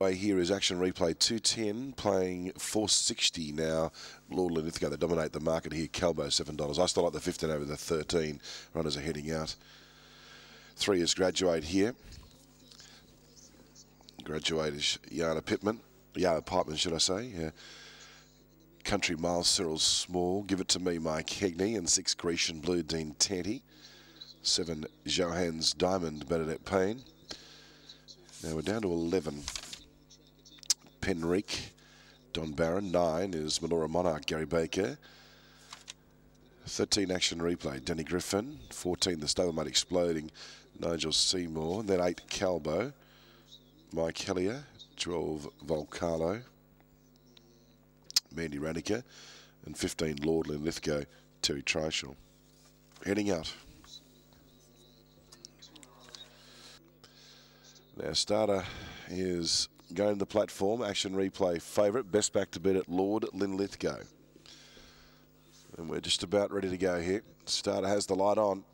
Here is Action Replay 210 playing 460 now. Lord Linlithgow, they dominate the market here. Calbo $7. I still like the 15 over the 13. Runners are heading out. 3 is Graduate here. Graduate is Yana Pittman. Yana Pipeman, should I say. Yeah. Country Mile, Cyril Small. Give It To Me, Mike Hegney. And 6, Grecian Blue, Dean Tanti. 7, Johannes Diamond, Bernadette Payne. Now we're down to 11. Penrique, Don Barron. 9 is Melora Monarch, Gary Baker. 13, Action Replay, Danny Griffin. 14, the Stablemate Exploding, Nigel Seymour. Then 8, Calbo, Mike Hellier. 12, Volcalo, Mandy Ranica. And 15, Lord Linlithgow, Terry Treichel. Heading out. Now starter is going to the platform. Action Replay favourite. Best back to beat at Lord Linlithgow. And we're just about ready to go here. Starter has the light on.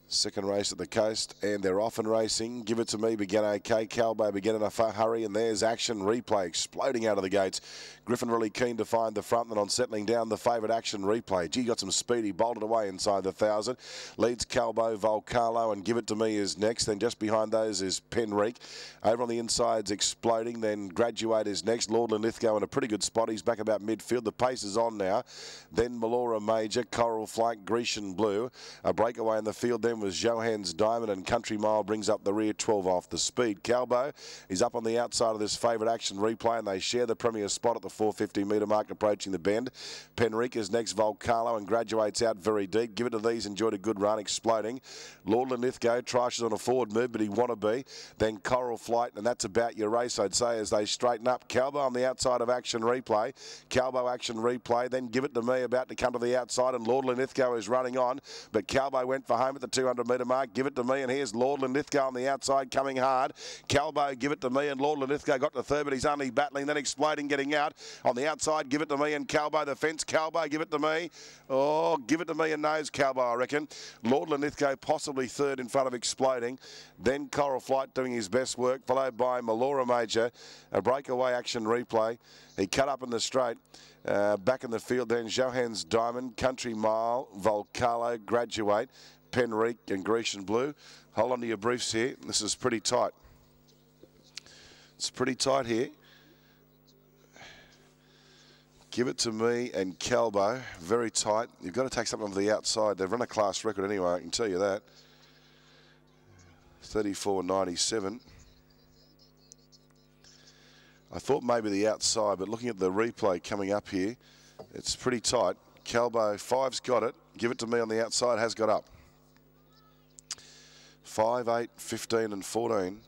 Second race at the coast, and they're off and racing. Give It To Me began okay. Calbo began in a hurry, and there's Action Replay exploding out of the gates. Griffin really keen to find the front, and on settling down the favourite Action Replay. Gee, got some speed. He bolted away inside the 1,000. Leads Calbo, Volcalo, and Give It To Me is next. Then just behind those is Penrique. Over on the inside's Exploding. Then Graduate is next. Lord Linlithgow in a pretty good spot. He's back about midfield. The pace is on now. Then Melora Major, Coral Flight, Grecian Blue. A breakaway in the field then was Johannes Diamond, and Country Mile brings up the rear. 12 off the speed. Calbo is up on the outside of this favourite Action Replay, and they share the premier spot at the 450 metre mark approaching the bend. Penrique is next. Volcalo, and Graduates out very deep. Give It To These enjoyed a good run. Exploding. Lord Linlithgow tries on a forward move, but he want to be. Then Coral Flight, and that's about your race, I'd say, as they straighten up. Calbo on the outside of Action Replay. Calbo, Action Replay. Then Give It To Me about to come to the outside, and Lord Linlithgow is running on, but Calbo went for home at the 200 metre mark. Give It To Me, and here's Lord Linlithgow on the outside coming hard. Calbo, Give It To Me, and Lord Linlithgow got to third, but he's only battling. Then Exploding getting out on the outside. Give It To Me and Calbo the fence. Calbo, Give It To Me. Oh, Give It To Me and nose Calbo, I reckon. Lord Linlithgow possibly third in front of Exploding. Then Coral Flight doing his best work, followed by Melora Major. A breakaway Action Replay. He cut up in the straight. Back in the field then Johannes Diamond, Country Mile, Volcalo, Graduate, Penrique and Grecian Blue. Hold on to your briefs here. This is pretty tight. It's pretty tight here. Give It To Me and Calbo, very tight. You've got to take something to the outside. They've run a class record anyway, I can tell you that. 34.97. I thought maybe the outside, but looking at the replay coming up here, it's pretty tight. Calbo, 5's got it. Give It To Me on the outside has got up. 5, 8, 15 and 14.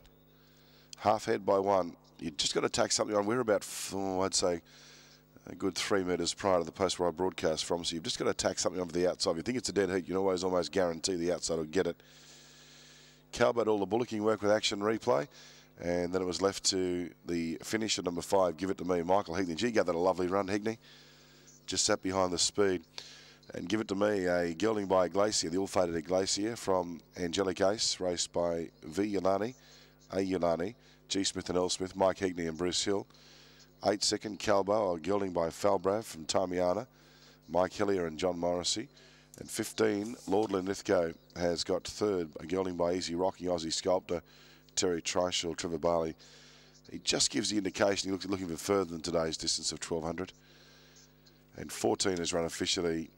Half head by 1. You just got to take something on. We're about, I'd say, a good 3 metres prior to the post where I broadcast from. So you've just got to take something over the outside. If you think it's a dead heat, you can almost guarantee the outside will get it. Calbo did all the bullocking work with Action Replay. And then it was left to the finish at number 5, Give It To Me, Michael Hegney. Gee, gave that a lovely run, Hegney. Just sat behind the speed. And Give It To Me, a gelding by Glacier, the ill-fated Glacier from Angelic Ace, raced by V. Yulani, A. Yulani, G. Smith and L. Smith, Mike Hegney and Bruce Hill. 8 second, Calbo, a gelding by Falbrav from Tamiana, Mike Hillier and John Morrissey. And 15, Lord Linlithgow has got third, a gelding by Easy Rocking Aussie Sculptor, Terry Treichel, Trevor Barley. He just gives the indication he looking for further than today's distance of 1,200. And 14 has run officially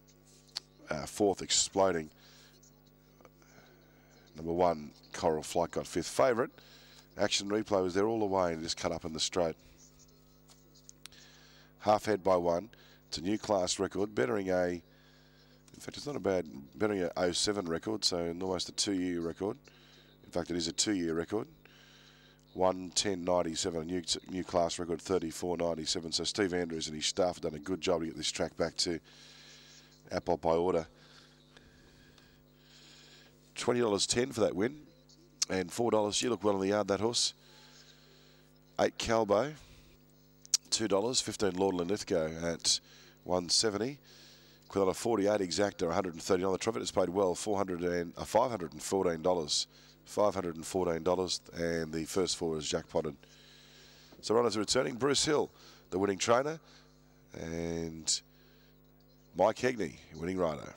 fourth, Exploding. Number 1, Coral Flight got 5th. Favourite, Action Replay was there all the way and just cut up in the straight. Half head by 1. It's a new class record, bettering in fact it's not a bad, bettering a 07 record, so almost a 2-year record. In fact, it is a 2-year record. 1:10.97, a new class record, 34.97. So Steve Andrews and his staff have done a good job to get this track back to Apple by order. $20.10 for that win. And $4, you look well in the yard, that horse. 8 Calbo, $2. 15 Lord Linlithgow at $170. Quilella 48 exacta, $130. Trevor has paid well, $514. $514, and the first 4 is jackpotted. So runners are returning. Bruce Hill, the winning trainer, and Mike Hegney, winning rider.